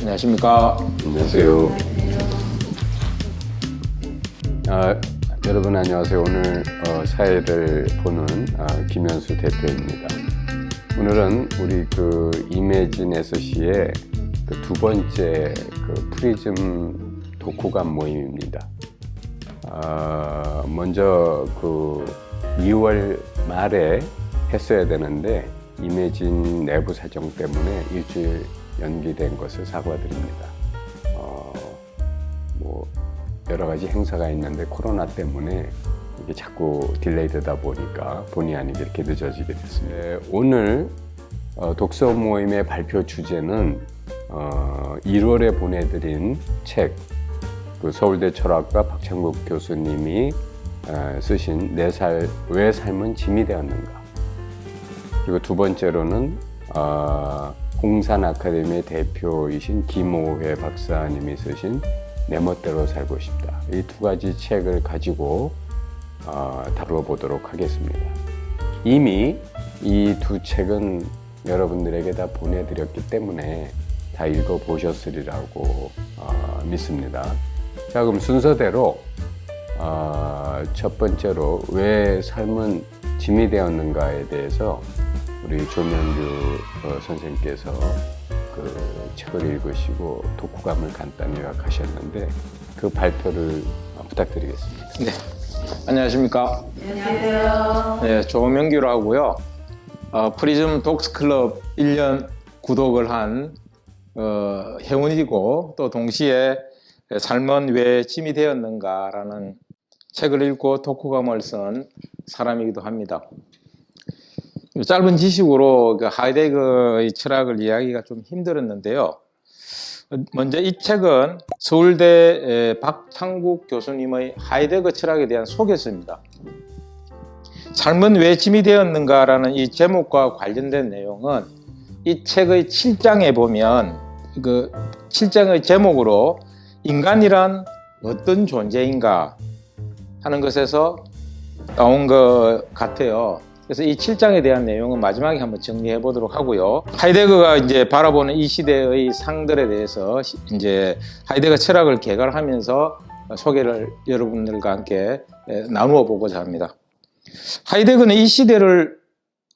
안녕하십니까. 안녕하세요. 여러분 안녕하세요. 오늘 사회를 보는 김현수 대표입니다. 오늘은 우리 이매진 SC의 두 번째 프리즘 독후감 모임입니다. 먼저 2월 말에 했어야 되는데 이매진 내부 사정 때문에 일주일 연기된 것을 사과드립니다. 여러 가지 행사가 있는데 코로나 때문에 이게 자꾸 딜레이 되다 보니까 본의 아니게 이렇게 늦어지게 됐습니다. 오늘 독서 모임의 발표 주제는 1월에 보내드린 책, 서울대 철학과 박창국 교수님이 쓰신 왜 삶은 짐이 되었는가. 그리고 두 번째로는 공산 아카데미의 대표이신 김오회 박사님이 쓰신 내 멋대로 살고 싶다. 이 두 가지 책을 가지고 다뤄보도록 하겠습니다. 이미 이 두 책은 여러분들에게 다 보내드렸기 때문에 다 읽어보셨으리라고 믿습니다. 자, 그럼 순서대로 첫 번째로 왜 삶은 짐이 되었는가에 대해서 우리 조명규 선생님께서 책을 읽으시고 독후감을 간단히 요약하셨는데 그 발표를 부탁드리겠습니다. 네, 안녕하십니까. 안녕하세요. 네, 조명규라고 하고요. 프리즘 독스클럽 1년 구독을 한 회원이고 또 동시에 삶은 왜 짐이 되었는가라는 책을 읽고 독후감을 쓴 사람이기도 합니다. 짧은 지식으로 하이데거의 철학을 이해하기가 좀 힘들었는데요. 먼저 이 책은 서울대 박창국 교수님의 하이데거 철학에 대한 소개서입니다. 삶은 왜 짐이 되었는가라는 이 제목과 관련된 내용은 이 책의 7장에 보면 7장의 제목으로 인간이란 어떤 존재인가 하는 것에서 나온 것 같아요. 그래서 이 7장에 대한 내용은 마지막에 한번 정리해 보도록 하고요. 하이데거가 이제 바라보는 이 시대의 상들에 대해서 이제 하이데거 철학을 개발하면서 소개를 여러분들과 함께 나누어 보고자 합니다. 하이데거는 이 시대를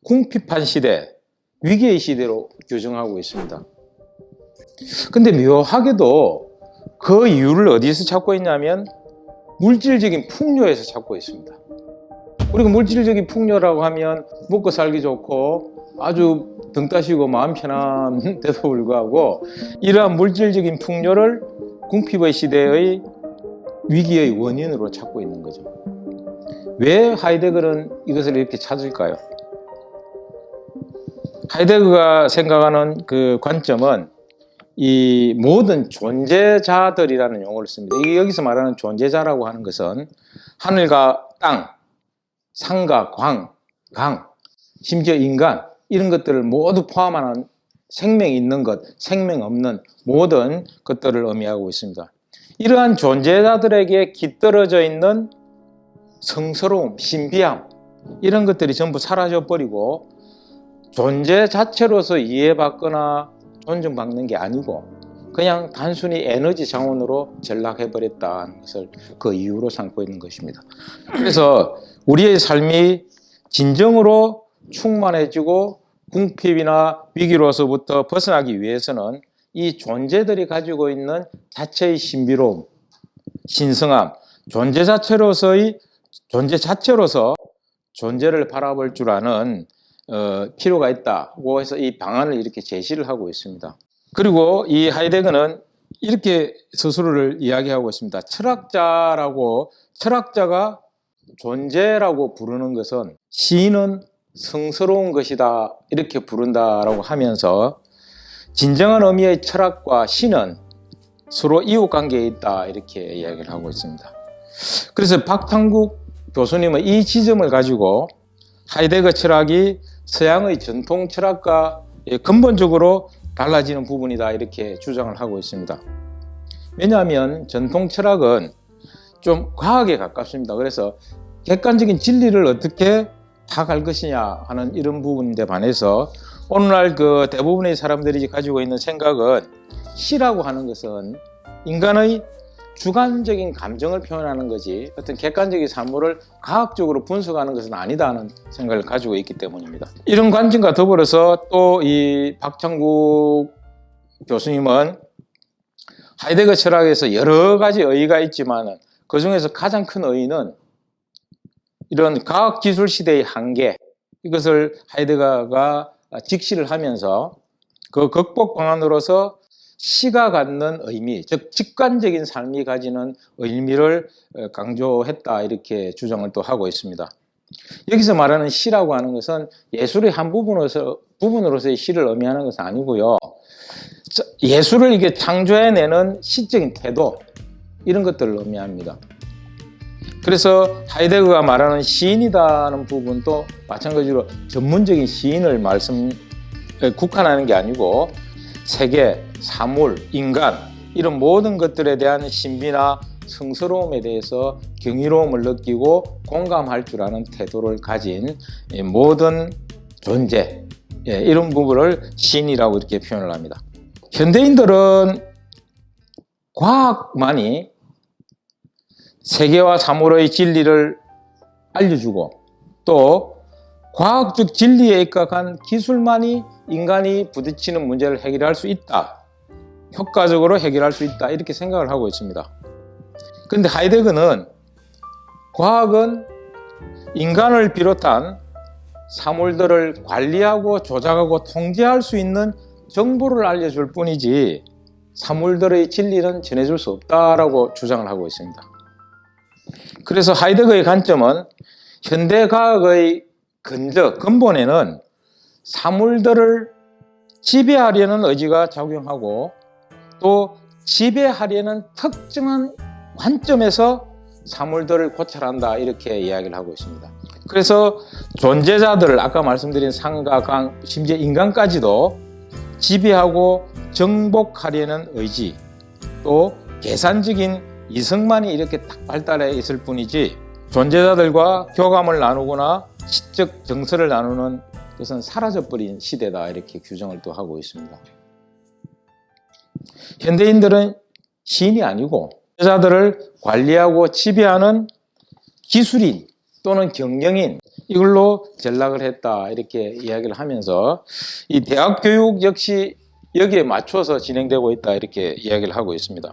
궁핍한 시대, 위기의 시대로 규정하고 있습니다. 근데 묘하게도 그 이유를 어디서 찾고 있냐면 물질적인 풍요에서 찾고 있습니다. 우리가 물질적인 풍요라고 하면 먹고 살기 좋고 아주 등 따시고 마음 편한데도 불구하고 이러한 물질적인 풍요를 궁핍의 시대의 위기의 원인으로 찾고 있는 거죠. 왜 하이데거는 이것을 이렇게 찾을까요? 하이데거가 생각하는 그 관점은 이 모든 존재자들이라는 용어를 씁니다. 여기서 말하는 존재자라고 하는 것은 하늘과 땅, 산과 강, 심지어 인간 이런 것들을 모두 포함하는 생명이 있는 것, 생명 없는 모든 것들을 의미하고 있습니다. 이러한 존재자들에게 깃들어져 있는 성스러움, 신비함 이런 것들이 전부 사라져 버리고 존재 자체로서 이해받거나 존중받는 게 아니고 그냥 단순히 에너지 자원으로 전락해 버렸다는 것을 그 이유로 삼고 있는 것입니다. 그래서 우리의 삶이 진정으로 충만해지고 궁핍이나 위기로서부터 벗어나기 위해서는 이 존재들이 가지고 있는 자체의 신비로움, 신성함, 존재 자체로서 존재를 바라볼 줄 아는 필요가 있다고 해서 이 방안을 이렇게 제시를 하고 있습니다. 그리고 이 하이데거는 이렇게 스스로를 이야기하고 있습니다. 철학자가 존재라고 부르는 것은 시인은 성스러운 것이다 이렇게 부른다라고 하면서 진정한 의미의 철학과 시는 서로 이웃관계에 있다 이렇게 이야기를 하고 있습니다. 그래서 박창국 교수님은 이 지점을 가지고 하이데거 철학이 서양의 전통 철학과 근본적으로 달라지는 부분이다 이렇게 주장을 하고 있습니다. 왜냐하면 전통 철학은 좀 과학에 가깝습니다. 그래서 객관적인 진리를 어떻게 파악할 것이냐 하는 이런 부분인데 반해서 오늘날 그 대부분의 사람들이 가지고 있는 생각은 시라고 하는 것은 인간의 주관적인 감정을 표현하는 거지 어떤 객관적인 사물을 과학적으로 분석하는 것은 아니다는 생각을 가지고 있기 때문입니다. 이런 관점과 더불어서 또 이 박창국 교수님은 하이데거 철학에서 여러 가지 의의가 있지만 그 중에서 가장 큰 의의는 이런 과학기술 시대의 한계, 이것을 하이데거가 직시를 하면서 그 극복 방안으로서 시가 갖는 의미, 즉 직관적인 삶이 가지는 의미를 강조했다, 이렇게 주장을 또 하고 있습니다. 여기서 말하는 시라고 하는 것은 예술의 한 부분으로서의 시를 의미하는 것은 아니고요. 예술을 이게 창조해내는 시적인 태도, 이런 것들을 의미합니다. 그래서 하이데거가 말하는 시인이라는 부분도 마찬가지로 전문적인 시인을 국한하는 게 아니고 세계, 사물, 인간 이런 모든 것들에 대한 신비나 성스러움에 대해서 경이로움을 느끼고 공감할 줄 아는 태도를 가진 모든 존재, 이런 부분을 시인이라고 이렇게 표현을 합니다. 현대인들은 과학만이 세계와 사물의 진리를 알려주고 또 과학적 진리에 입각한 기술만이 인간이 부딪히는 문제를 해결할 수 있다, 효과적으로 해결할 수 있다, 이렇게 생각을 하고 있습니다. 그런데 하이데거는 과학은 인간을 비롯한 사물들을 관리하고 조작하고 통제할 수 있는 정보를 알려줄 뿐이지 사물들의 진리는 전해줄 수 없다라고 주장을 하고 있습니다. 그래서 하이데거의 관점은 현대과학의 근본에는 사물들을 지배하려는 의지가 작용하고 또 지배하려는 특정한 관점에서 사물들을 고찰한다, 이렇게 이야기를 하고 있습니다. 그래서 존재자들을 아까 말씀드린 상과 강, 심지어 인간까지도 지배하고 정복하려는 의지, 또 계산적인 이성만이 이렇게 딱 발달해 있을 뿐이지 존재자들과 교감을 나누거나 시적 정서를 나누는 것은 사라져버린 시대다, 이렇게 규정을 또 하고 있습니다. 현대인들은 시인이 아니고 여자들을 관리하고 지배하는 기술인 또는 경영인, 이걸로 전락을 했다, 이렇게 이야기를 하면서 이 대학 교육 역시 여기에 맞춰서 진행되고 있다, 이렇게 이야기를 하고 있습니다.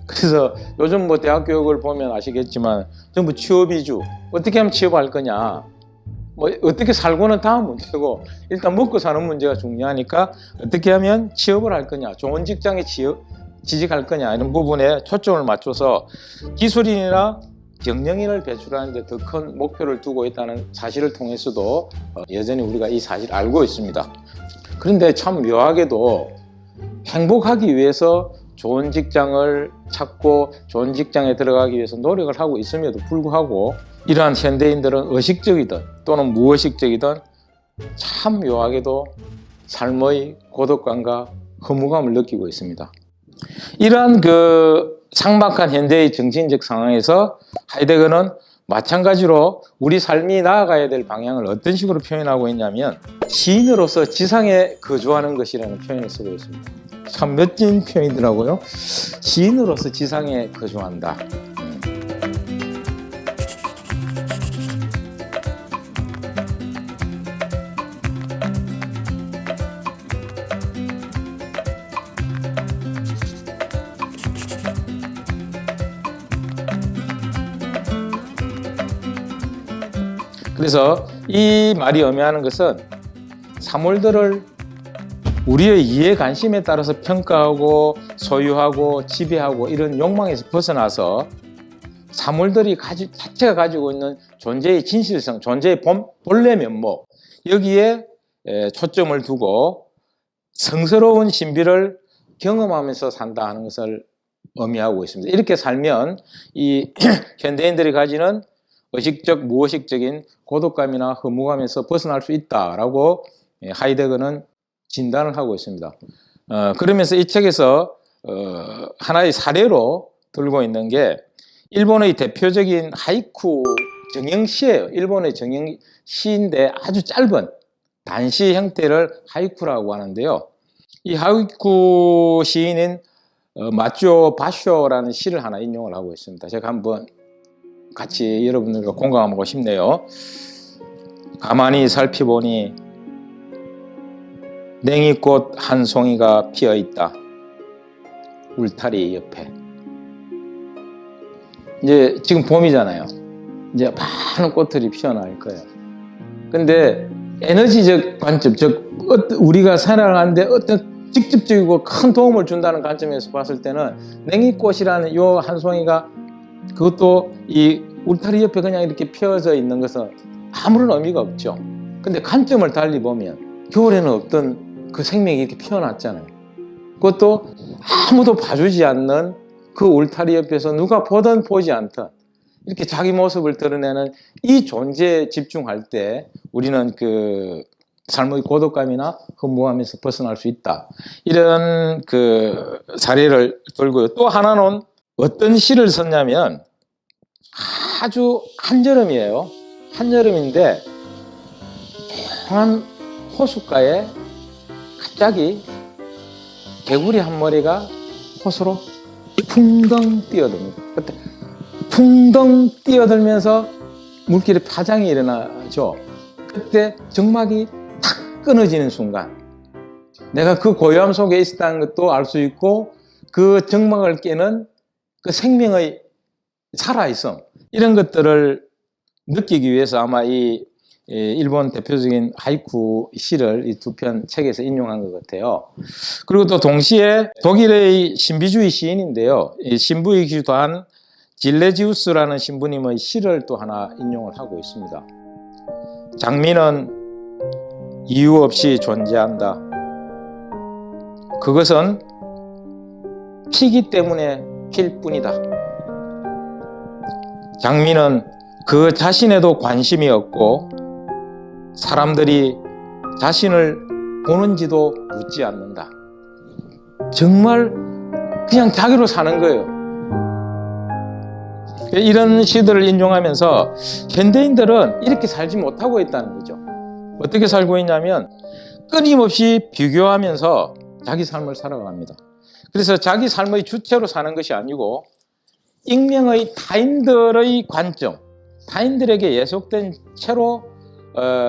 그래서 요즘 뭐 대학 교육을 보면 아시겠지만 전부 취업 위주, 어떻게 하면 취업할 거냐, 뭐 어떻게 살고는 다음 문제고 일단 먹고 사는 문제가 중요하니까 어떻게 하면 취업을 할 거냐, 좋은 직장에 취직할 거냐, 이런 부분에 초점을 맞춰서 기술인이나 경영인을 배출하는 데 더 큰 목표를 두고 있다는 사실을 통해서도 여전히 우리가 이 사실을 알고 있습니다. 그런데 참 묘하게도 행복하기 위해서 좋은 직장을 찾고 좋은 직장에 들어가기 위해서 노력을 하고 있음에도 불구하고 이러한 현대인들은 의식적이든 또는 무의식적이든 참 묘하게도 삶의 고독감과 허무감을 느끼고 있습니다. 이러한 그 삭막한 현대의 정신적 상황에서 하이데거는 마찬가지로 우리 삶이 나아가야 될 방향을 어떤 식으로 표현하고 있냐면 시인으로서 지상에 거주하는 것이라는 표현을 쓰고 있습니다. 참 멋진 표현이더라고요. 시인으로서 지상에 거주한다. 그래서 이 말이 의미하는 것은 사물들을 우리의 이해 관심에 따라서 평가하고 소유하고 지배하고 이런 욕망에서 벗어나서 사물들이 자체가 가지고 있는 존재의 진실성, 존재의 본래 면목, 여기에 초점을 두고 성스러운 신비를 경험하면서 산다 하는 것을 의미하고 있습니다. 이렇게 살면 이 현대인들이 가지는 의식적, 무의식적인 고독감이나 허무감에서 벗어날 수 있다라고 하이데거는 진단을 하고 있습니다. 그러면서 이 책에서 하나의 사례로 들고 있는 게 일본의 대표적인 하이쿠 정형시예요. 일본의 정형시인데 아주 짧은 단시 형태를 하이쿠라고 하는데요. 이 하이쿠 시인인 마쪼 바쇼라는 시를 하나 인용을 하고 있습니다. 제가 한번 같이 여러분들과 공감하고 싶네요. 가만히 살펴보니 냉이꽃 한 송이가 피어 있다. 울타리 옆에. 이제 지금 봄이잖아요. 이제 많은 꽃들이 피어날 거예요. 근데 에너지적 관점, 즉 우리가 살아가는데 어떤 직접적이고 큰 도움을 준다는 관점에서 봤을 때는 냉이꽃이라는 요 한 송이가 그것도 이 울타리 옆에 그냥 이렇게 피어져 있는 것은 아무런 의미가 없죠. 근데 관점을 달리 보면 겨울에는 없던 그 생명이 이렇게 피어났잖아요. 그것도 아무도 봐주지 않는 그 울타리 옆에서 누가 보든 보지 않든 이렇게 자기 모습을 드러내는 이 존재에 집중할 때 우리는 그 삶의 고독감이나 허무함에서 벗어날 수 있다. 이런 그 사례를 들고요. 또 하나는 어떤 시를 썼냐면 아주 한여름이에요. 한여름인데 조용한 호숫가에 갑자기 개구리 한 마리가 호수로 풍덩 뛰어듭니다. 그때 풍덩 뛰어들면서 물길에 파장이 일어나죠. 그때 정막이 탁 끊어지는 순간 내가 그 고요함 속에 있었다는 것도 알 수 있고 그 정막을 깨는 그 생명의 살아있음 이런 것들을 느끼기 위해서 아마 이 일본 대표적인 하이쿠 시를 이 두 편 책에서 인용한 것 같아요. 그리고 또 동시에 독일의 신비주의 시인인데요. 이 신부이기도 한 질레지우스라는 신부님의 시를 또 하나 인용을 하고 있습니다. 장미는 이유 없이 존재한다. 그것은 피기 때문에 필 뿐이다. 장미는 그 자신에도 관심이 없고 사람들이 자신을 보는지도 묻지 않는다. 정말 그냥 자기로 사는 거예요. 이런 시들을 인용하면서 현대인들은 이렇게 살지 못하고 있다는 거죠. 어떻게 살고 있냐면 끊임없이 비교하면서 자기 삶을 살아갑니다. 그래서 자기 삶의 주체로 사는 것이 아니고 익명의 타인들의 관점, 타인들에게 예속된 채로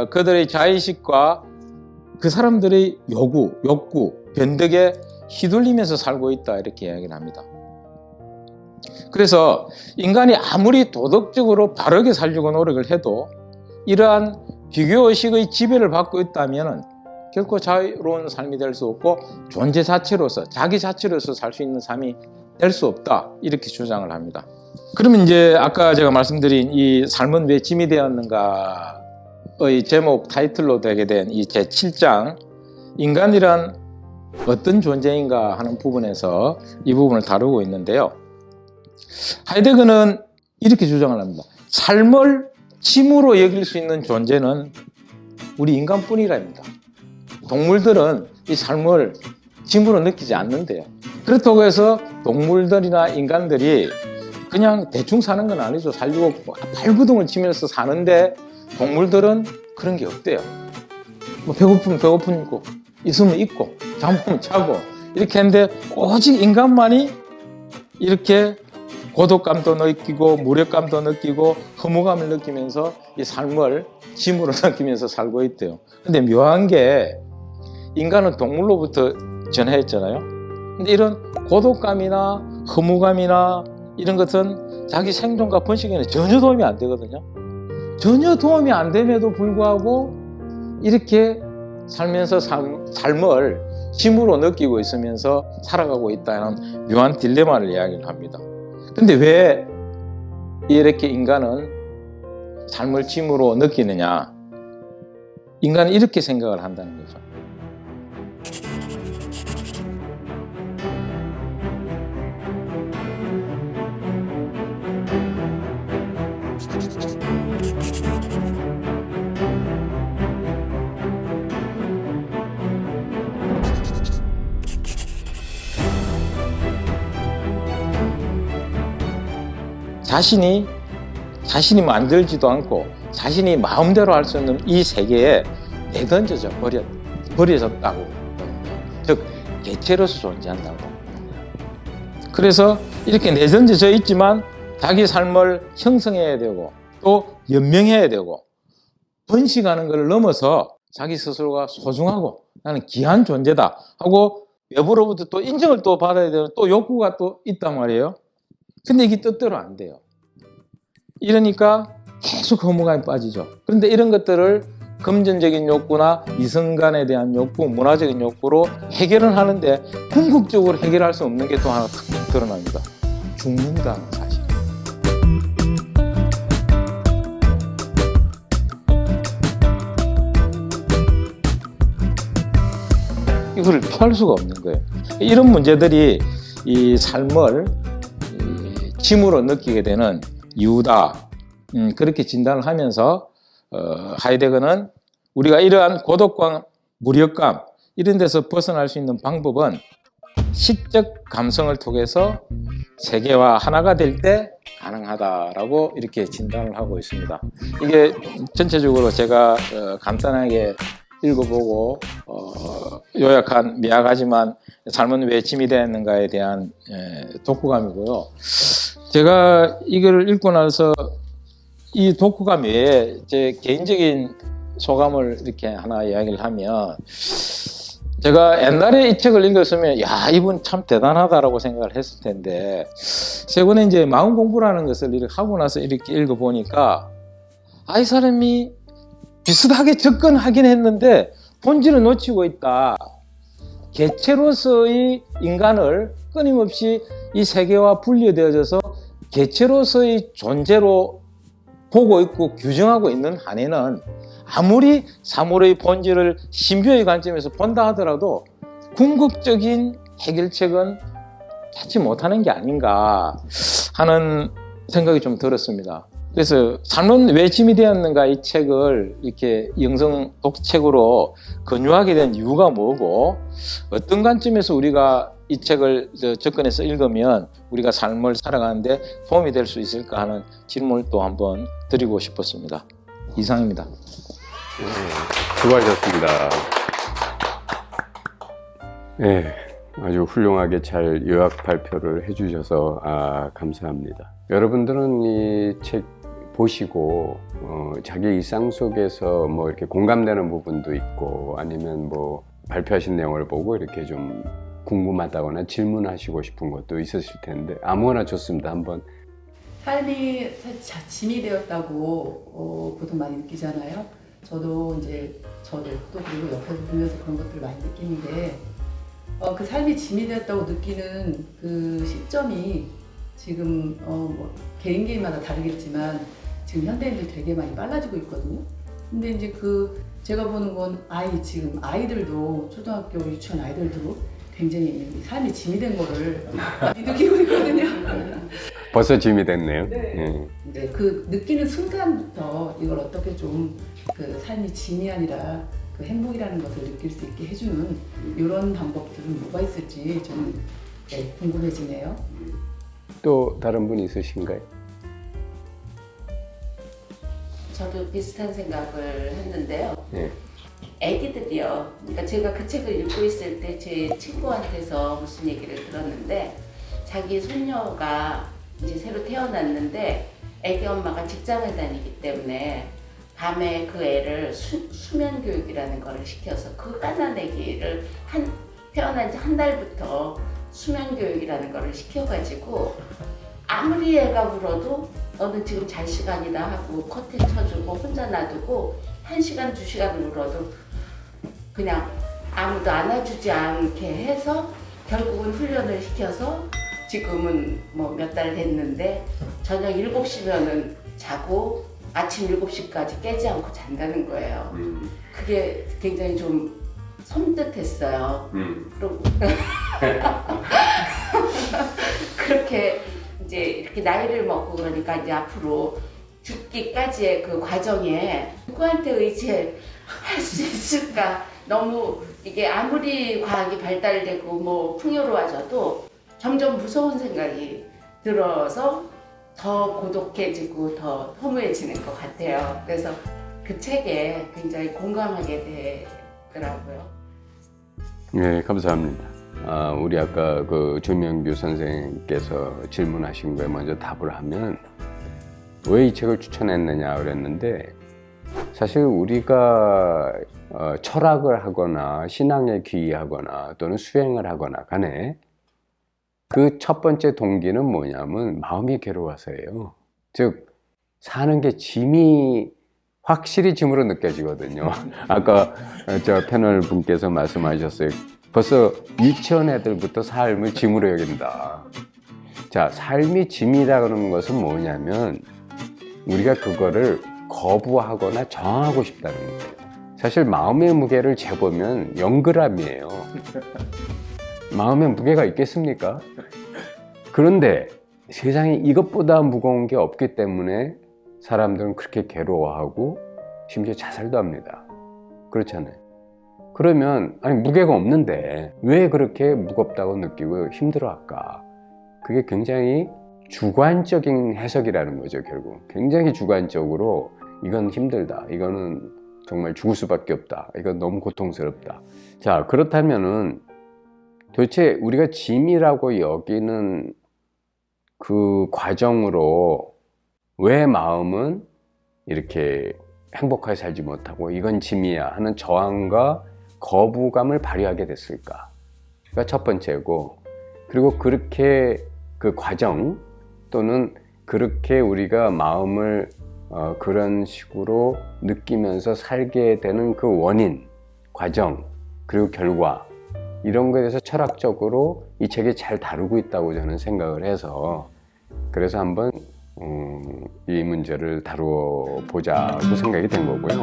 그들의 자의식과 그 사람들의 요구, 욕구, 변덕에 휘둘리면서 살고 있다 이렇게 이야기를 합니다. 그래서 인간이 아무리 도덕적으로 바르게 살려고 노력을 해도 이러한 비교의식의 지배를 받고 있다면 결코 자유로운 삶이 될 수 없고 존재 자체로서 자기 자체로서 살 수 있는 삶이 될 수 없다 이렇게 주장을 합니다. 그러면 이제 아까 제가 말씀드린 이 삶은 왜 짐이 되었는가의 제목 타이틀로 되게 된 이 제7장 인간이란 어떤 존재인가 하는 부분에서 이 부분을 다루고 있는데요. 하이데거는 이렇게 주장을 합니다. 삶을 짐으로 여길 수 있는 존재는 우리 인간뿐이랍니다. 동물들은 이 삶을 짐으로 느끼지 않는데요. 그렇다고 해서 동물들이나 인간들이 그냥 대충 사는 건 아니죠. 살려고 발구둥을 치면서 사는데 동물들은 그런 게 없대요. 뭐 배고프면 배고프고 있으면 있고 잠으면 자고 이렇게 했는데 오직 인간만이 이렇게 고독감도 느끼고 무력감도 느끼고 허무감을 느끼면서 이 삶을 짐으로 느끼면서 살고 있대요. 근데 묘한 게 인간은 동물로부터 전해했잖아요. 근데 이런 고독감이나 허무감이나 이런 것은 자기 생존과 번식에는 전혀 도움이 안 되거든요. 전혀 도움이 안 됨에도 불구하고 이렇게 살면서 삶을 짐으로 느끼고 있으면서 살아가고 있다는 묘한 딜레마를 이야기를 합니다. 근데 왜 이렇게 인간은 삶을 짐으로 느끼느냐? 인간은 이렇게 생각을 한다는 거죠. 자신이 만들지도 않고 자신이 마음대로 할 수 없는 이 세계에 내던져져 버려졌다고, 즉 개체로서 존재한다고. 그래서 이렇게 내던져져 있지만 자기 삶을 형성해야 되고 또 연명해야 되고 번식하는 것을 넘어서 자기 스스로가 소중하고 나는 귀한 존재다 하고 외부로부터 또 인정을 또 받아야 되는 또 욕구가 또 있단 말이에요. 근데 이게 뜻대로 안 돼요. 이러니까 계속 허무감에 빠지죠. 그런데 이런 것들을 금전적인 욕구나 이성간에 대한 욕구, 문화적인 욕구로 해결은 하는데 궁극적으로 해결할 수 없는 게 또 하나 탁 드러납니다. 죽는다는 사실. 이걸 피할 수가 없는 거예요. 이런 문제들이 이 삶을 짐으로 느끼게 되는 이유다. 그렇게 진단을 하면서 하이데거는 우리가 이러한 고독감, 무력감 이런 데서 벗어날 수 있는 방법은 시적 감성을 통해서 세계와 하나가 될 때 가능하다라고 이렇게 진단을 하고 있습니다. 이게 전체적으로 제가 간단하게 읽어보고 요약한 미약하지만 삶은 왜 짐이 되었는가에 대한 독후감이고요. 제가 이걸 읽고 나서 이 독후감 외에 제 개인적인 소감을 이렇게 하나 이야기를 하면, 제가 옛날에 이 책을 읽었으면 야, 이분 참 대단하다라고 생각을 했을 텐데 최근에 이제 마음 공부라는 것을 이렇게 하고 나서 이렇게 읽어보니까 이 사람이 비슷하게 접근하긴 했는데 본질을 놓치고 있다. 개체로서의 인간을 끊임없이 이 세계와 분리되어져서 개체로서의 존재로 보고 있고 규정하고 있는 한에는 아무리 사물의 본질을 신비의 관점에서 본다 하더라도 궁극적인 해결책은 찾지 못하는 게 아닌가 하는 생각이 좀 들었습니다. 그래서 삶은 왜 짐이 되었는가 이 책을 이렇게 영성 독책으로 권유하게 된 이유가 뭐고 어떤 관점에서 우리가 이 책을 접근해서 읽으면 우리가 삶을 살아가는데 도움이 될 수 있을까 하는 질문을 또 한번 드리고 싶었습니다. 이상입니다. 수고하셨습니다. 네, 아주 훌륭하게 잘 요약 발표를 해주셔서 감사합니다. 여러분들은 이 책 보시고 자기 일상 속에서 뭐 이렇게 공감되는 부분도 있고 아니면 뭐 발표하신 내용을 보고 이렇게 좀 궁금하다거나 질문하시고 싶은 것도 있으실 텐데 아무거나 좋습니다. 한번. 삶이 짐이 되었다고 보통 많이 느끼잖아요. 저도 이제 저를 또 그리고 옆에서 보면서 그런 것들을 많이 느끼는데 그 삶이 짐이 되었다고 느끼는 그 시점이 지금 뭐 개인마다 다르겠지만 지금 현대인들 되게 많이 빨라지고 있거든요. 근데 이제 제가 보는 건 지금 아이들도 초등학교 유치원 아이들도 굉장히 삶이 짐이 된 거를 많이 느끼고 있거든요. 벌써 짐이 됐네요. 네. 네, 그 느끼는 순간부터 이걸 어떻게 좀 그 삶이 짐이 아니라 그 행복이라는 것을 느낄 수 있게 해주는 이런 방법들은 뭐가 있을지 좀 궁금해지네요. 또 다른 분 있으신가요? 저도 비슷한 생각을 했는데요. 네. 애기들이요. 그러니까 제가 그 책을 읽고 있을 때 제 친구한테서 무슨 얘기를 들었는데 자기 손녀가 이제 새로 태어났는데 애기 엄마가 직장을 다니기 때문에 밤에 그 애를 수면 교육이라는 거를 시켜서 그 깐난 애기를 태어난 지 한 달부터 수면 교육이라는 거를 시켜가지고 아무리 애가 울어도 너는 지금 잘 시간이다 하고 커튼 쳐주고 혼자 놔두고 1시간, 2시간을 울어도 그냥 아무도 안아주지 않게 해서 결국은 훈련을 시켜서 지금은 뭐 몇 달 됐는데 저녁 7시면은 자고 아침 7시까지 깨지 않고 잔다는 거예요. 그게 굉장히 좀 섬뜩했어요. 그리고 그렇게 이제 이렇게 나이를 먹고 그러니까 이제 앞으로 죽기까지의 그 과정에 누구한테 의지할 수 있을까? 너무 이게 아무리 과학이 발달되고 뭐 풍요로워져도 점점 무서운 생각이 들어서 더 고독해지고 더 허무해지는 것 같아요. 그래서 그 책에 굉장히 공감하게 되더라고요. 네, 감사합니다. 우리 아까 그 조명규 선생님께서 질문하신 거에 먼저 답을 하면 왜 이 책을 추천했느냐 그랬는데, 사실 우리가 철학을 하거나 신앙에 귀의하거나 또는 수행을 하거나 간에 그 첫 번째 동기는 뭐냐면 마음이 괴로워서예요. 즉 사는 게 짐이 확실히 짐으로 느껴지거든요. 아까 저 패널 분께서 말씀하셨어요. 벌써 유치원 애들부터 삶을 짐으로 여긴다. 자, 삶이 짐이라 그러는 것은 뭐냐면 우리가 그거를 거부하거나 저항하고 싶다는 거예요. 사실 마음의 무게를 재보면 0g이에요. 마음에 무게가 있겠습니까? 그런데 세상에 이것보다 무거운 게 없기 때문에 사람들은 그렇게 괴로워하고 심지어 자살도 합니다. 그렇잖아요. 그러면 아니 무게가 없는데 왜 그렇게 무겁다고 느끼고 힘들어할까? 그게 굉장히 주관적인 해석이라는 거죠. 결국 굉장히 주관적으로 이건 힘들다, 이거는 정말 죽을 수밖에 없다, 이건 너무 고통스럽다. 자, 그렇다면은 도대체 우리가 짐이라고 여기는 그 과정으로 왜 마음은 이렇게 행복하게 살지 못하고 이건 짐이야 하는 저항과 거부감을 발휘하게 됐을까? 가 첫 번째고, 그리고 그렇게 그 과정 또는 그렇게 우리가 마음을 그런 식으로 느끼면서 살게 되는 그 원인, 과정, 그리고 결과, 이런 거에 대해서 철학적으로 이 책이 잘 다루고 있다고 저는 생각을 해서, 그래서 한번 이 문제를 다루어 보자고 생각이 된 거고요.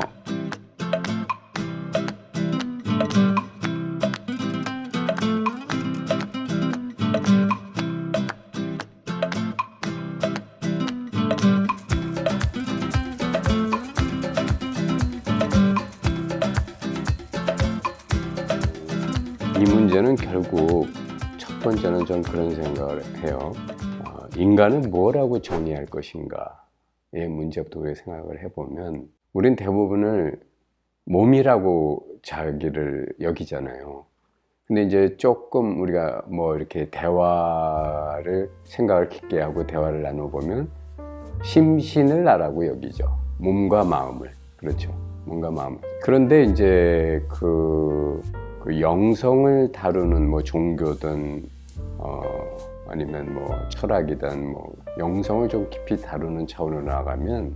이 문제는 결국 첫 번째는 좀 그런 생각을 해요. 인간은 뭐라고 정의할 것인가의 문제부터 우리가 생각을 해보면, 우린 대부분을 몸이라고 자기를 여기잖아요. 근데 이제 조금 우리가 뭐 이렇게 대화를 생각을 깊게 하고 대화를 나눠보면 심신을 나라고 여기죠. 몸과 마음을. 그렇죠. 몸과 마음을. 그런데 이제 그 영성을 다루는 뭐 종교든 아니면 뭐 철학이든 뭐 영성을 좀 깊이 다루는 차원으로 나아가면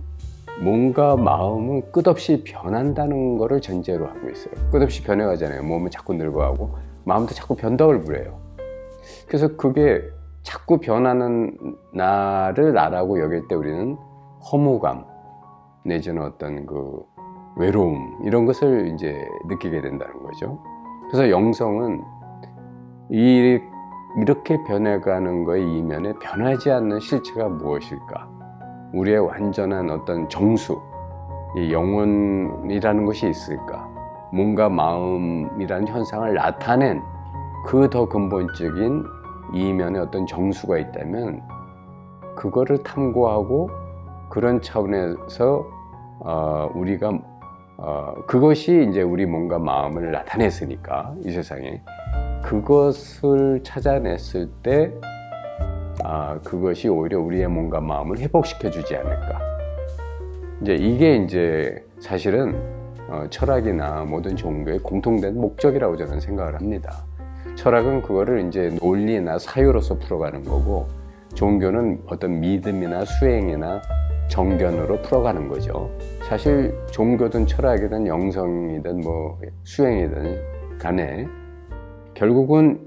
몸과 마음은 끝없이 변한다는 거를 전제로 하고 있어요. 끝없이 변해가잖아요. 몸은 자꾸 늙어가고 마음도 자꾸 변덕을 부려요. 그래서 그게 자꾸 변하는 나를 나라고 여길 때 우리는 허무감 내지는 어떤 그 외로움, 이런 것을 이제 느끼게 된다는 거죠. 그래서 영성은 이렇게 변해가는 거의 이면에 변하지 않는 실체가 무엇일까? 우리의 완전한 어떤 정수, 이 영혼이라는 것이 있을까? 몸과 마음이라는 현상을 나타낸 그 더 근본적인 이면에 어떤 정수가 있다면 그거를 탐구하고 그런 차원에서 우리가 그것이 이제 우리 몸과 마음을 나타냈으니까 이 세상에 그것을 찾아냈을 때 그것이 오히려 우리의 몸과 마음을 회복시켜 주지 않을까. 이제 이게 이제 사실은 철학이나 모든 종교의 공통된 목적이라고 저는 생각을 합니다. 철학은 그거를 이제 논리나 사유로서 풀어가는 거고, 종교는 어떤 믿음이나 수행이나 정견으로 풀어가는 거죠. 사실 종교든 철학이든 영성이든 뭐 수행이든 간에 결국은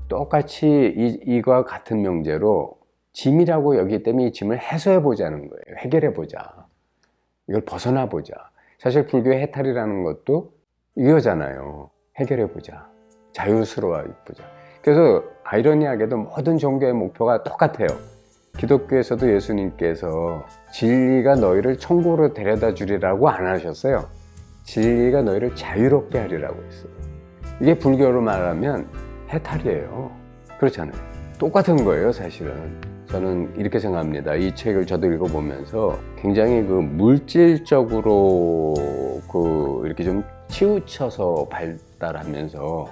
똑같이 이와 같은 명제로 짐이라고 여기기 때문에 이 짐을 해소해 보자는 거예요. 해결해 보자. 이걸 벗어나 보자. 사실 불교의 해탈이라는 것도 이거잖아요. 해결해 보자. 자유스러워 보자. 그래서 아이러니하게도 모든 종교의 목표가 똑같아요. 기독교에서도 예수님께서 진리가 너희를 천국으로 데려다 주리라고 안 하셨어요. 진리가 너희를 자유롭게 하리라고 했어요. 이게 불교로 말하면 해탈이에요. 그렇잖아요. 똑같은 거예요, 사실은. 저는 이렇게 생각합니다. 이 책을 저도 읽어보면서 굉장히 그 물질적으로 이렇게 좀 치우쳐서 발달하면서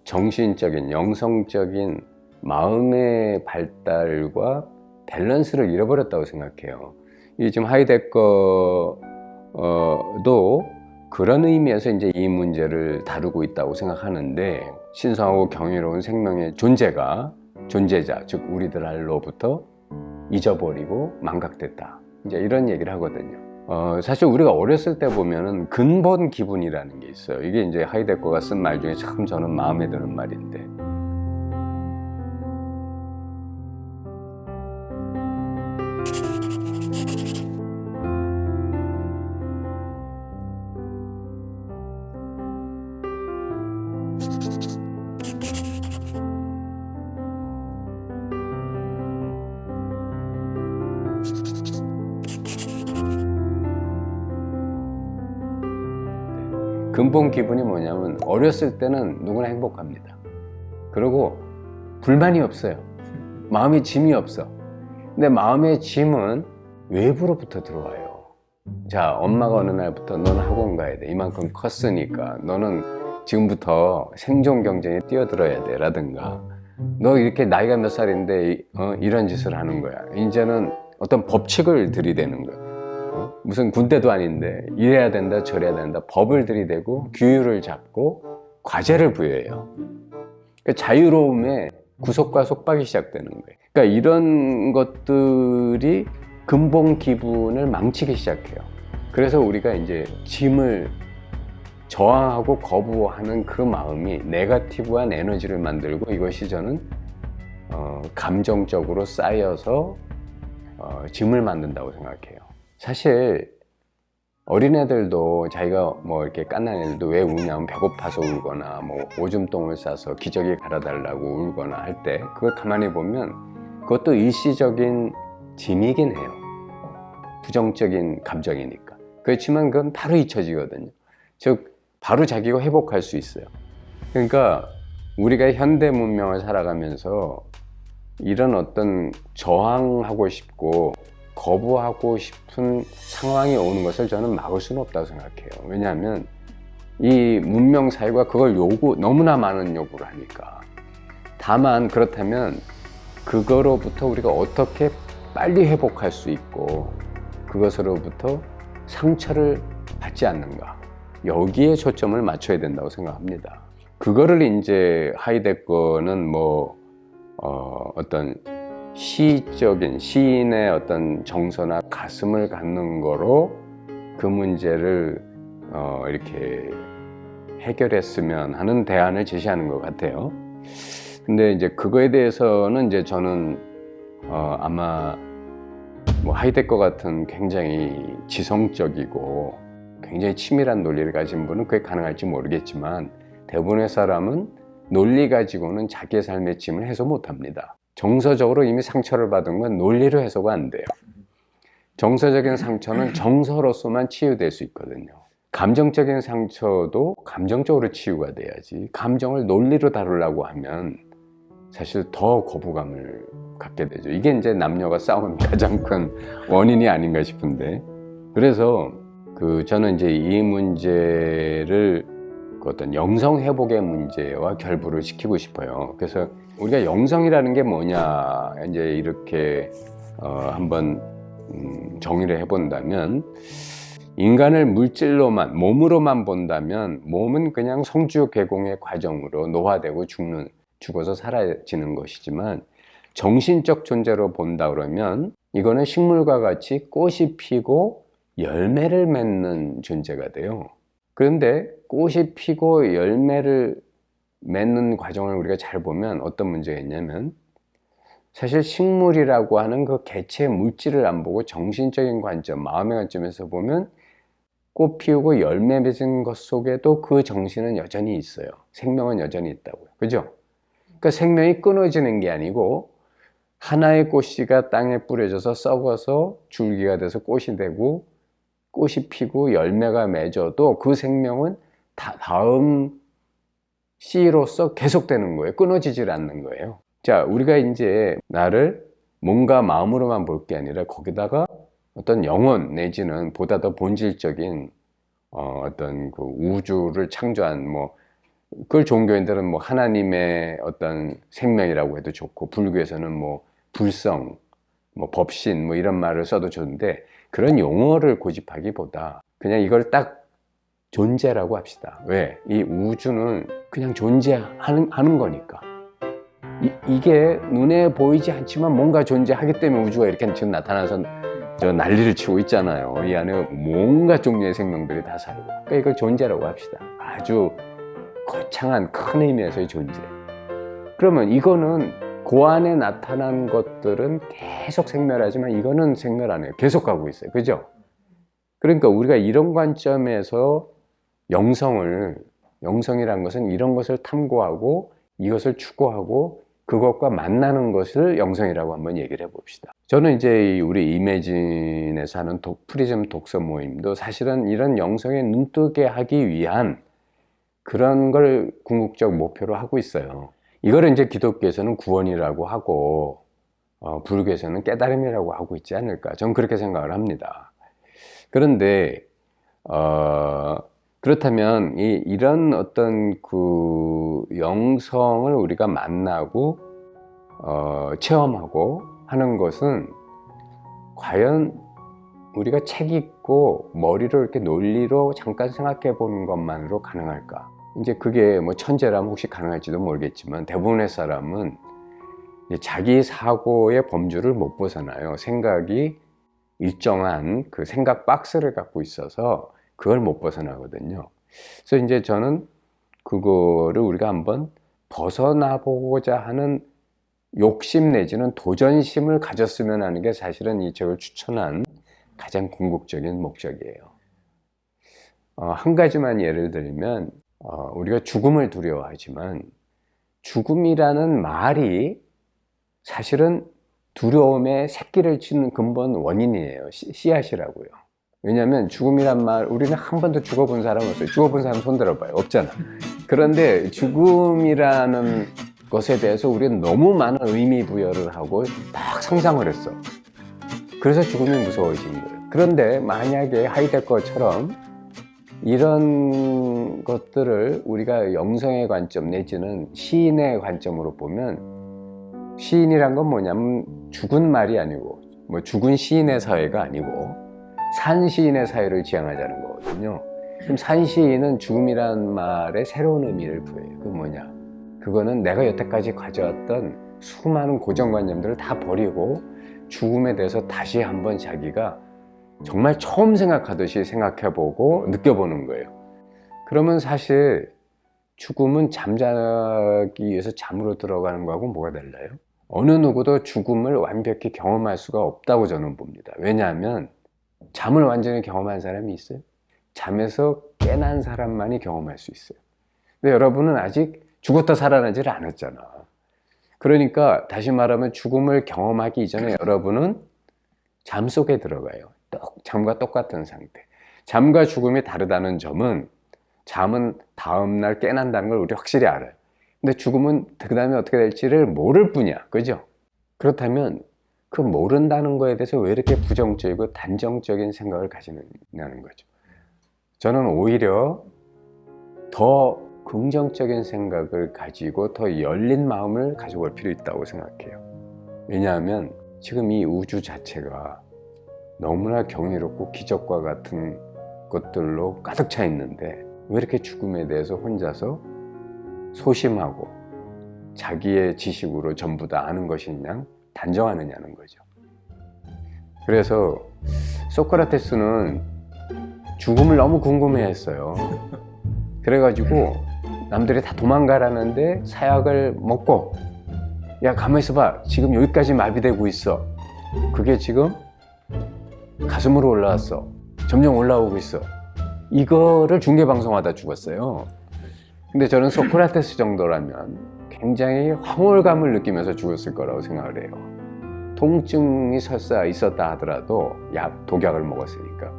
정신적인, 영성적인 마음의 발달과 밸런스를 잃어버렸다고 생각해요. 이 지금 하이데거도 그런 의미에서 이제 이 문제를 다루고 있다고 생각하는데, 신성하고 경이로운 생명의 존재자, 즉 우리들로부터 잊어버리고 망각됐다. 이제 이런 얘기를 하거든요. 사실 우리가 어렸을 때 보면은 근본 기분이라는 게 있어요. 이게 이제 하이데거가 쓴 말 중에 참 저는 마음에 드는 말인데, 근본 기분이 뭐냐면 어렸을 때는 누구나 행복합니다. 그리고 불만이 없어요. 마음에 짐이 없어. 근데 마음의 짐은 외부로부터 들어와요. 자, 엄마가 어느 날부터 너는 학원 가야 돼. 이만큼 컸으니까 너는 지금부터 생존 경쟁에 뛰어들어야 돼. 라든가 너 이렇게 나이가 몇 살인데 이런 짓을 하는 거야. 이제는 어떤 법칙을 들이대는 거야. 무슨 군대도 아닌데 이래야 된다 저래야 된다 법을 들이대고 규율을 잡고 과제를 부여해요. 그러니까 자유로움에 구속과 속박이 시작되는 거예요. 그러니까 이런 것들이 근본 기분을 망치기 시작해요. 그래서 우리가 이제 짐을 저항하고 거부하는 그 마음이 네거티브한 에너지를 만들고, 이것이 저는 감정적으로 쌓여서 짐을 만든다고 생각해요. 사실 어린애들도 자기가 뭐 이렇게 깐난 애들도 왜 우냐면 배고파서 울거나 뭐 오줌똥을 싸서 기저귀 갈아달라고 울거나 할 때 그거 가만히 보면 그것도 일시적인 짐이긴 해요. 부정적인 감정이니까. 그렇지만 그건 바로 잊혀지거든요. 즉 바로 자기가 회복할 수 있어요. 그러니까 우리가 현대 문명을 살아가면서 이런 어떤 저항하고 싶고 거부하고 싶은 상황이 오는 것을 저는 막을 수는 없다고 생각해요. 왜냐하면 이 문명 사회가 그걸 너무나 많은 요구를 하니까. 다만 그렇다면 그거로부터 우리가 어떻게 빨리 회복할 수 있고 그것으로부터 상처를 받지 않는가, 여기에 초점을 맞춰야 된다고 생각합니다. 그거를 이제 하이데거는 어떤 시인의 어떤 정서나 가슴을 갖는 거로 그 문제를 이렇게 해결했으면 하는 대안을 제시하는 것 같아요. 근데 이제 그거에 대해서는 이제 저는 아마 하이데거 같은 굉장히 지성적이고 굉장히 치밀한 논리를 가진 분은 그게 가능할지 모르겠지만, 대부분의 사람은 논리 가지고는 자기의 삶의 짐을 해소 못합니다. 정서적으로 이미 상처를 받은 건 논리로 해소가 안 돼요. 정서적인 상처는 정서로서만 치유될 수 있거든요. 감정적인 상처도 감정적으로 치유가 돼야지, 감정을 논리로 다루려고 하면 사실 더 거부감을 갖게 되죠. 이게 이제 남녀가 싸우는 가장 큰 원인이 아닌가 싶은데, 그래서 저는 이제 이 문제를 어떤 영성 회복의 문제와 결부를 시키고 싶어요. 그래서 우리가 영성이라는 게 뭐냐 이제 이렇게 한번 정의를 해본다면, 인간을 물질로만, 몸으로만 본다면 몸은 그냥 성주개공의 과정으로 노화되고 죽어서 사라지는 것이지만, 정신적 존재로 본다 그러면 이거는 식물과 같이 꽃이 피고 열매를 맺는 존재가 돼요. 그런데 꽃이 피고 열매를 맺는 과정을 우리가 잘 보면 어떤 문제가 있냐면, 사실 식물이라고 하는 그 개체 물질을 안 보고 정신적인 관점, 마음의 관점에서 보면 꽃 피우고 열매 맺은 것 속에도 그 정신은 여전히 있어요. 생명은 여전히 있다고요. 그죠? 그러니까 생명이 끊어지는 게 아니고 하나의 꽃씨가 땅에 뿌려져서 썩어서 줄기가 돼서 꽃이 되고 꽃이 피고 열매가 맺어도 그 생명은 다음 씨로서 계속되는 거예요. 끊어지질 않는 거예요. 자, 우리가 이제 나를 몸과 마음으로만 볼 게 아니라 거기다가 어떤 영혼 내지는 보다 더 본질적인 어떤 그 우주를 창조한 뭐 그걸 종교인들은 뭐 하나님의 어떤 생명이라고 해도 좋고 불교에서는 뭐 불성, 뭐 법신 뭐 이런 말을 써도 좋은데 그런 용어를 고집하기보다 그냥 이걸 딱 존재라고 합시다. 왜? 이 우주는 그냥 존재하는 거니까. 이게 눈에 보이지 않지만 뭔가 존재하기 때문에 우주가 이렇게 지금 나타나서 저 난리를 치고 있잖아요. 이 안에 뭔가 종류의 생명들이 다 살고. 그러니까 이걸 존재라고 합시다. 아주 거창한 큰 의미에서의 존재. 그러면 이거는 그 안에 나타난 것들은 계속 생멸하지만 이거는 생멸 안 해요. 계속 가고 있어요. 그죠? 그러니까 우리가 이런 관점에서 영성이란 것은 이런 것을 탐구하고 이것을 추구하고 그것과 만나는 것을 영성이라고 한번 얘기를 해봅시다. 저는 이제 우리 이매진에서 하는 프리즘 독서 모임도 사실은 이런 영성에 눈뜨게 하기 위한 그런 걸 궁극적 목표로 하고 있어요. 이거를 이제 기독교에서는 구원이라고 하고 불교에서는 깨달음이라고 하고 있지 않을까. 저는 그렇게 생각을 합니다. 그런데 그렇다면 이런 어떤 그 영성을 우리가 만나고 체험하고 하는 것은 과연 우리가 책 읽고 머리로 이렇게 논리로 잠깐 생각해 보는 것만으로 가능할까? 이제 그게 뭐 천재라면 혹시 가능할지도 모르겠지만 대부분의 사람은 이제 자기 사고의 범주를 못 벗어나요. 생각이 일정한 그 생각 박스를 갖고 있어서 그걸 못 벗어나거든요. 그래서 이제 저는 그거를 우리가 한번 벗어나 보고자 하는 욕심 내지는 도전심을 가졌으면 하는 게 사실은 이 책을 추천한 가장 궁극적인 목적이에요. 한 가지만 예를 들면 우리가 죽음을 두려워하지만 죽음이라는 말이 사실은 두려움의 새끼를 치는 근본 원인이에요. 씨앗이라고요. 왜냐하면 죽음이란 말, 우리는 한 번도 죽어본 사람 없어요. 죽어본 사람 손 들어봐요. 없잖아. 그런데 죽음이라는 것에 대해서 우리는 너무 많은 의미 부여를 하고 막 상상을 했어. 그래서 죽음이 무서워진 거예요. 그런데 만약에 하이데거처럼 이런 것들을 우리가 영성의 관점 내지는 시인의 관점으로 보면 시인이란 건 뭐냐면 죽은 말이 아니고 뭐 죽은 시인의 사회가 아니고 산 시인의 사회를 지향하자는 거거든요. 그럼 산 시인은 죽음이란 말에 새로운 의미를 부여해요. 그게 뭐냐? 그거는 내가 여태까지 가져왔던 수많은 고정관념들을 다 버리고 죽음에 대해서 다시 한번 자기가 정말 처음 생각하듯이 생각해보고 느껴보는 거예요. 그러면 사실 죽음은 잠자기 위해서 잠으로 들어가는 거하고 뭐가 달라요? 어느 누구도 죽음을 완벽히 경험할 수가 없다고 저는 봅니다. 왜냐하면 잠을 완전히 경험한 사람이 있어요? 잠에서 깨난 사람만이 경험할 수 있어요. 근데 여러분은 아직 죽었다 살아나지를 않았잖아. 그러니까 다시 말하면 죽음을 경험하기 이전에 여러분은 잠 속에 들어가요. 잠과 똑같은 상태. 잠과 죽음이 다르다는 점은 잠은 다음날 깨난다는 걸 우리 확실히 알아요. 근데 죽음은 그 다음에 어떻게 될지를 모를 뿐이야. 그죠? 그렇다면 그 모른다는 거에 대해서 왜 이렇게 부정적이고 단정적인 생각을 가지느냐는 거죠. 저는 오히려 더 긍정적인 생각을 가지고 더 열린 마음을 가지고 올 필요 있다고 생각해요. 왜냐하면 지금 이 우주 자체가 너무나 경이롭고 기적과 같은 것들로 가득 차 있는데 왜 이렇게 죽음에 대해서 혼자서 소심하고 자기의 지식으로 전부 다 아는 것이냐 단정하느냐는 거죠. 그래서 소크라테스는 죽음을 너무 궁금해했어요. 그래가지고 남들이 다 도망가라는데 사약을 먹고 야 가만히 있어봐 지금 여기까지 마비되고 있어. 그게 지금 가슴으로 올라왔어. 점점 올라오고 있어. 이거를 중계방송하다 죽었어요. 근데 저는 소크라테스 정도라면 굉장히 황홀감을 느끼면서 죽었을 거라고 생각을 해요. 통증이 설사 있었다 하더라도 독약을 먹었으니까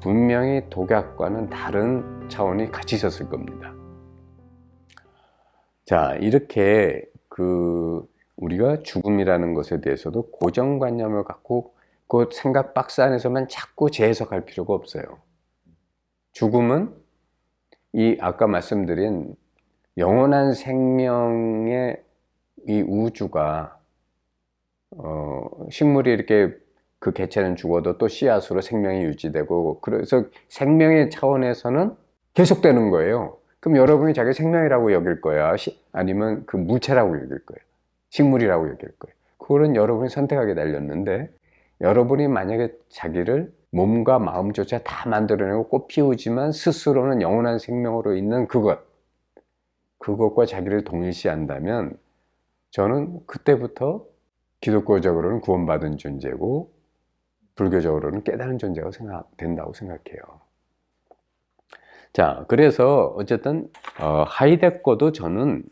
분명히 독약과는 다른 차원이 같이 있었을 겁니다. 자, 이렇게 우리가 죽음이라는 것에 대해서도 고정관념을 갖고 그 생각 박스 안에서만 자꾸 재해석할 필요가 없어요. 죽음은 이 아까 말씀드린 영원한 생명의 이 우주가 식물이 이렇게 그 개체는 죽어도 또 씨앗으로 생명이 유지되고, 그래서 생명의 차원에서는 계속되는 거예요. 그럼 여러분이 자기 생명이라고 여길 거야, 아니면 그 물체라고 여길 거예요, 식물이라고 여길 거예요. 그거는 여러분이 선택하게 달렸는데, 여러분이 만약에 자기를 몸과 마음조차 다 만들어내고 꽃 피우지만 스스로는 영원한 생명으로 있는 그것과 자기를 동일시한다면, 저는 그때부터 기독교적으로는 구원받은 존재고 불교적으로는 깨달은 존재가 된다고 생각해요. 자, 그래서 어쨌든 하이데거도 저는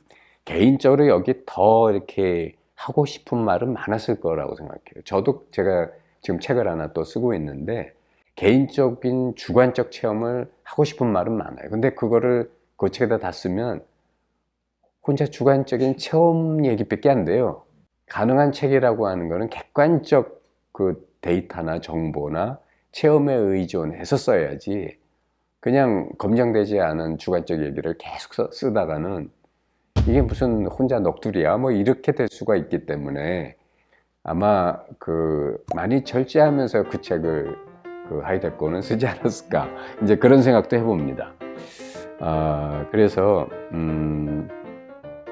개인적으로 여기 더 이렇게 하고 싶은 말은 많았을 거라고 생각해요. 저도 제가 지금 책을 하나 또 쓰고 있는데 개인적인 주관적 체험을 하고 싶은 말은 많아요. 근데 그거를 그 책에다 다 쓰면 혼자 주관적인 체험 얘기밖에 안 돼요. 가능한 책이라고 하는 거는 객관적 그 데이터나 정보나 체험에 의존해서 써야지, 그냥 검증되지 않은 주관적 얘기를 계속 쓰다가는 이게 무슨 혼자 넋두리야 뭐 이렇게 될 수가 있기 때문에 아마 그 많이 절제하면서 그 책을 그 하이데거는 쓰지 않았을까, 이제 그런 생각도 해봅니다. 그래서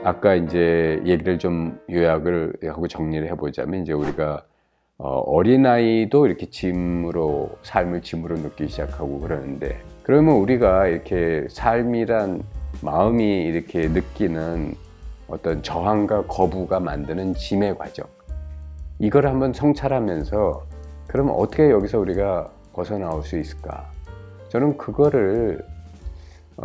아까 이제 얘기를 좀 요약을 하고 정리를 해보자면, 이제 우리가 어린아이도 이렇게 삶을 짐으로 느끼기 시작하고 그러는데, 그러면 우리가 이렇게 삶이란 마음이 이렇게 느끼는 어떤 저항과 거부가 만드는 짐의 과정, 이걸 한번 성찰하면서 그러면 어떻게 여기서 우리가 벗어나올 수 있을까? 저는 그거를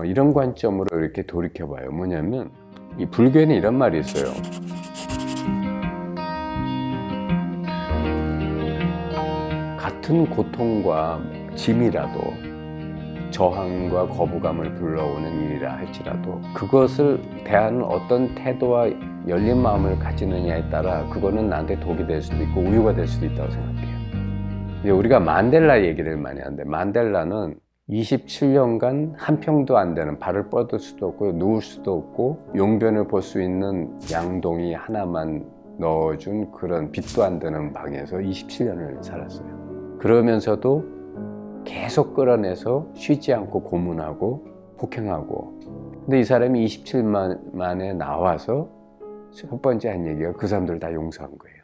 이런 관점으로 이렇게 돌이켜봐요. 뭐냐면 이 불교에는 이런 말이 있어요. 같은 고통과 짐이라도, 저항과 거부감을 불러오는 일이라 할지라도 그것을 대하는 어떤 태도와 열린 마음을 가지느냐에 따라 그거는 나한테 독이 될 수도 있고 우유가 될 수도 있다고 생각해요. 이제 우리가 만델라 얘기를 많이 하는데, 만델라는 27년간 한 평도 안 되는, 발을 뻗을 수도 없고 누울 수도 없고 용변을 볼 수 있는 양동이 하나만 넣어준 그런 빛도 안 되는 방에서 27년을 살았어요. 그러면서도 계속 끌어내서 쉬지 않고 고문하고 폭행하고, 근데 이 사람이 27년 만에 나와서 첫 번째 한 얘기가 그 사람들을 다 용서한 거예요.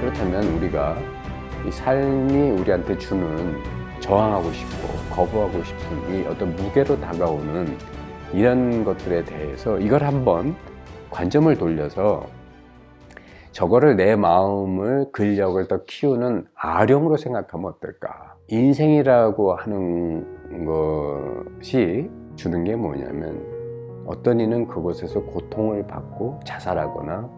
그렇다면 우리가 이 삶이 우리한테 주는 저항하고 싶고 거부하고 싶은 이 어떤 무게로 다가오는 이런 것들에 대해서 이걸 한번 관점을 돌려서 저거를 내 마음을, 근력을 더 키우는 아령으로 생각하면 어떨까? 인생이라고 하는 것이 주는 게 뭐냐면, 어떤 이는 그곳에서 고통을 받고 자살하거나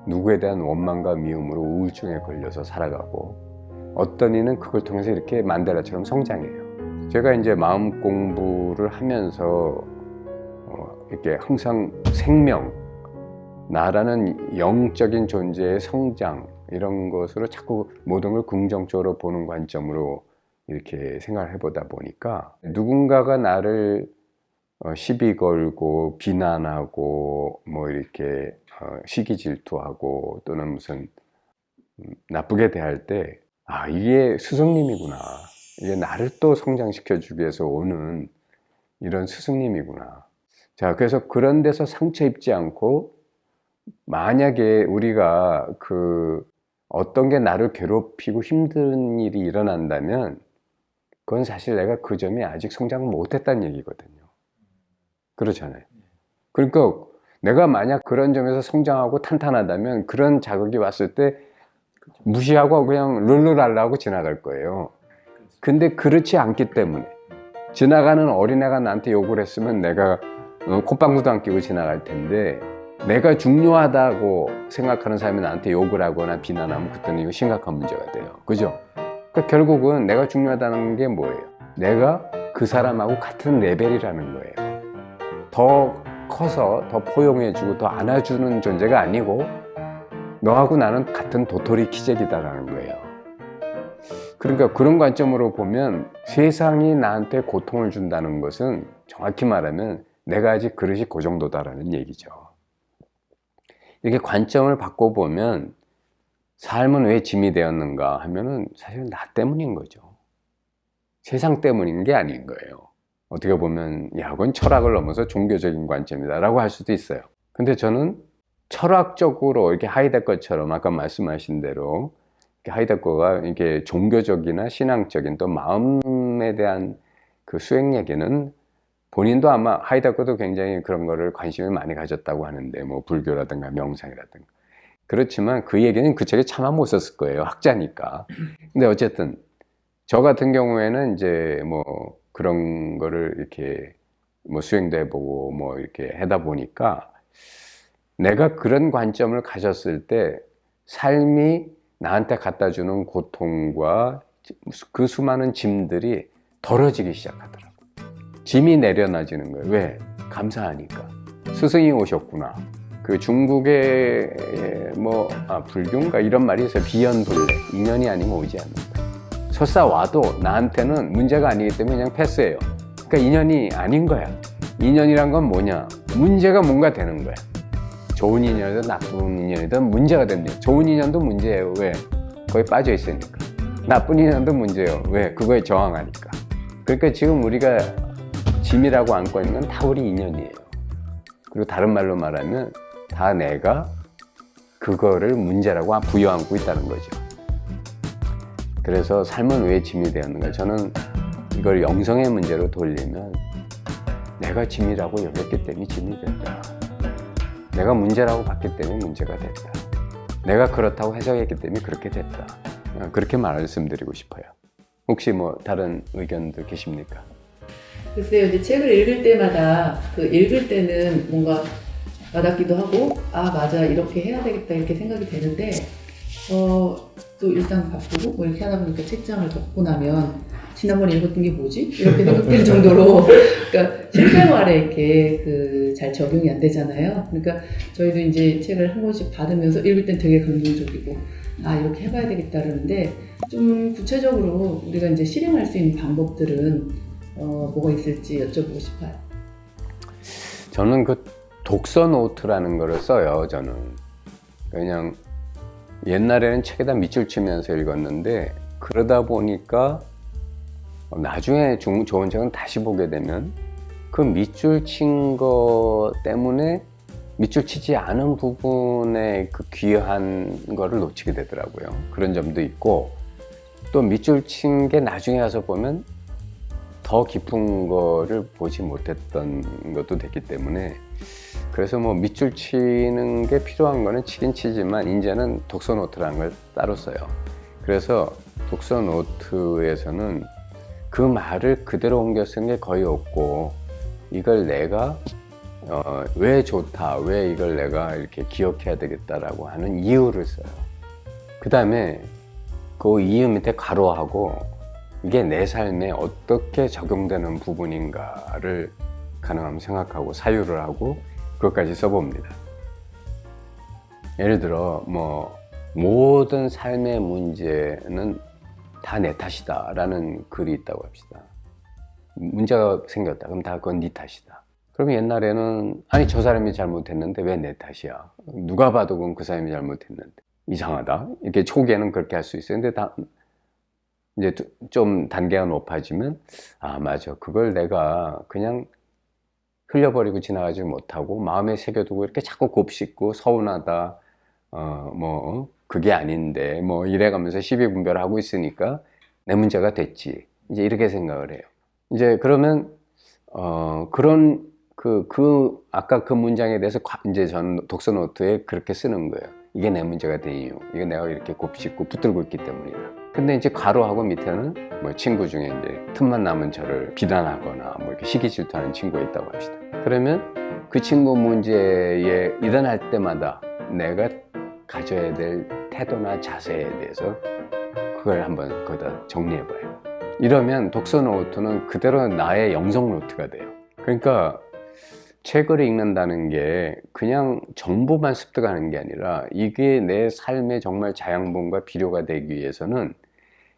누구에 대한 원망과 미움으로 우울증에 걸려서 살아가고, 어떤 이는 그걸 통해서 이렇게 만델라처럼 성장해요. 제가 이제 마음 공부를 하면서 이렇게 항상 생명, 나라는 영적인 존재의 성장, 이런 것으로 자꾸 모든 걸 긍정적으로 보는 관점으로 이렇게 생각을 해보다 보니까, 누군가가 나를 시비 걸고 비난하고 뭐 이렇게 시기 질투하고 또는 무슨 나쁘게 대할 때, 이게 스승님이구나, 이게 나를 또 성장시켜 주기 위해서 오는 이런 스승님이구나. 자, 그래서 그런 데서 상처 입지 않고, 만약에 우리가 어떤 게 나를 괴롭히고 힘든 일이 일어난다면 그건 사실 내가 그 점에 아직 성장을 못했다는 얘기거든요. 그렇잖아요. 그러니까 내가 만약 그런 점에서 성장하고 탄탄하다면 그런 자극이 왔을 때 무시하고 그냥 룰루랄라하고 지나갈 거예요. 근데 그렇지 않기 때문에, 지나가는 어린애가 나한테 욕을 했으면 내가 콧방구도 안 끼고 지나갈 텐데, 내가 중요하다고 생각하는 사람이 나한테 욕을 하거나 비난하면 그때는 이거 심각한 문제가 돼요. 그죠? 그러니까 결국은 내가 중요하다는 게 뭐예요? 내가 그 사람하고 같은 레벨이라는 거예요. 더 커서 더 포용해주고 더 안아주는 존재가 아니고 너하고 나는 같은 도토리 키재기다라는 거예요. 그러니까 그런 관점으로 보면 세상이 나한테 고통을 준다는 것은 정확히 말하면 내가 아직 그릇이 그 정도다라는 얘기죠. 이렇게 관점을 바꿔보면 삶은 왜 짐이 되었는가 하면은 사실 나 때문인 거죠. 세상 때문인 게 아닌 거예요. 어떻게 보면 야, 그건 철학을 넘어서 종교적인 관점이다 라고 할 수도 있어요. 근데 저는 철학적으로 이렇게 하이데거처럼 아까 말씀하신 대로 하이데거가 이게 종교적이나 신앙적인 또 마음에 대한 그 수행 얘기는 본인도 아마 하이데거도 굉장히 그런 거를 관심을 많이 가졌다고 하는데 뭐 불교라든가 명상이라든가 그렇지만 그 얘기는 그 책에 차마 못 썼을 거예요. 학자니까. 근데 어쨌든 저 같은 경우에는 이제 뭐 그런 거를 이렇게 뭐 수행도 해보고 뭐 이렇게 하다 보니까 내가 그런 관점을 가졌을 때 삶이 나한테 갖다 주는 고통과 그 수많은 짐들이 덜어지기 시작하더라고요. 짐이 내려놔지는 거예요. 왜? 감사하니까. 스승이 오셨구나. 그 중국의 뭐 불교인가 이런 말이 있어요. 비연불례. 인연이 아니면 오지 않는다. 설사 와도 나한테는 문제가 아니기 때문에 그냥 패스해요. 그러니까 인연이 아닌 거야. 인연이란 건 뭐냐? 문제가 뭔가 되는 거야. 좋은 인연이든 나쁜 인연이든 문제가 됩니다. 좋은 인연도 문제예요. 왜? 거기 빠져 있으니까. 나쁜 인연도 문제예요. 왜? 그거에 저항하니까. 그러니까 지금 우리가 짐이라고 안고 있는 건 다 우리 인연이에요. 그리고 다른 말로 말하면 다 내가 그거를 문제라고 부여안고 있다는 거죠. 그래서 삶은 왜 짐이 되었는가? 저는 이걸 영성의 문제로 돌리면 내가 짐이라고 여겼기 때문에 짐이 됐다. 내가 문제라고 봤기 때문에 문제가 됐다. 내가 그렇다고 해석했기 때문에 그렇게 됐다. 그렇게 말씀드리고 싶어요. 혹시 뭐 다른 의견도 계십니까? 글쎄요, 이제 책을 읽을 때마다 그 읽을 때는 뭔가 와닿기도 하고, 아, 맞아, 이렇게 해야 되겠다, 이렇게 생각이 되는데, 또 일상 바쁘고, 뭐 이렇게 하다 보니까 책장을 덮고 나면, 지난번에 읽었던 게 뭐지? 이렇게 생각될 정도로, 그러니까 실생활에 이렇게 잘 적용이 안 되잖아요. 그러니까 저희도 이제 책을 한 권씩 받으면서 읽을 땐 되게 감동적이고, 아, 이렇게 해봐야 되겠다 그러는데, 좀 구체적으로 우리가 이제 실행할 수 있는 방법들은 뭐가 있을지 여쭤보고 싶어요. 저는 그 독서 노트라는 거를 써요. 저는 그냥 옛날에는 책에다 밑줄 치면서 읽었는데 그러다 보니까 나중에 좋은 책은 다시 보게 되면 그 밑줄 친 거 때문에 밑줄 치지 않은 부분의 그 귀한 거를 놓치게 되더라고요. 그런 점도 있고 또 밑줄 친 게 나중에 가서 보면 더 깊은 거를 보지 못했던 것도 됐기 때문에 그래서 뭐 밑줄 치는 게 필요한 거는 치긴 치지만 이제는 독서 노트라는 걸 따로 써요. 그래서 독서 노트에서는 그 말을 그대로 옮겨 쓴 게 거의 없고 이걸 내가 왜 좋다, 왜 이걸 내가 이렇게 기억해야 되겠다라고 하는 이유를 써요. 그 다음에 그 이유 밑에 괄호하고 이게 내 삶에 어떻게 적용되는 부분인가를 가능하면 생각하고 사유를 하고 그것까지 써봅니다. 예를 들어 뭐 모든 삶의 문제는 다 내 탓이다 라는 글이 있다고 합시다. 문제가 생겼다. 그럼 다 그건 네 탓이다. 그럼 옛날에는 아니 저 사람이 잘못했는데 왜 내 탓이야? 누가 봐도 그건 그 사람이 잘못했는데 이상하다. 이렇게 초기에는 그렇게 할 수 있어요. 근데 이제 좀 단계가 높아지면 아 맞아. 그걸 내가 그냥 흘려버리고 지나가지 못하고 마음에 새겨두고 이렇게 자꾸 곱씹고 서운하다. 그게 아닌데 뭐 이래가면서 시비분별하고 있으니까 내 문제가 됐지. 이제 이렇게 생각을 해요. 이제 그러면 그런 아까 그 문장에 대해서 이제 저는 독서 노트에 그렇게 쓰는 거예요. 이게 내 문제가 된 이유. 이게 내가 이렇게 곱씹고 붙들고 있기 때문이다. 근데 이제 괄호하고 밑에는 뭐 친구 중에 이제 틈만 나면 저를 비난하거나 뭐 이렇게 시기 질투하는 친구가 있다고 합시다. 그러면 그 친구 문제에 일어날 때마다 내가 가져야 될 태도나 자세에 대해서 그걸 한번 거기다 정리해봐요. 이러면 독서 노트는 그대로 나의 영성 노트가 돼요. 그러니까 책을 읽는다는 게 그냥 정보만 습득하는 게 아니라 이게 내 삶에 정말 자양분과 비료가 되기 위해서는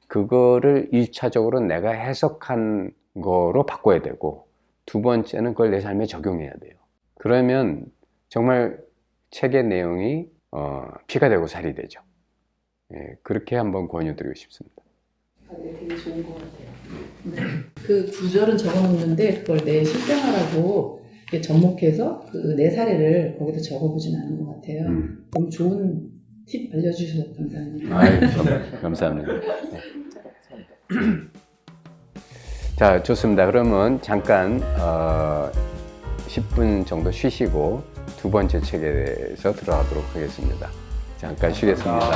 그거를 1차적으로 내가 해석한 거로 바꿔야 되고, 두 번째는 그걸 내 삶에 적용해야 돼요. 그러면 정말 책의 내용이 피가 되고 살이 되죠. 예, 그렇게 한번 권유드리고 싶습니다. 네, 되게 좋은 것 같아요. 그 구절은 적어놓는데 그걸 내 실생활하고 이렇게 접목해서 그 내 사례를 거기다 적어보진 않은 것 같아요. 너무 좋은 팁 알려주셔서 감사합니다. 아유, 감사합니다. 네. 자, 좋습니다. 그러면 잠깐 10분 정도 쉬시고 두 번째 책에 대해서 들어가도록 하겠습니다. 잠깐 쉬겠습니다.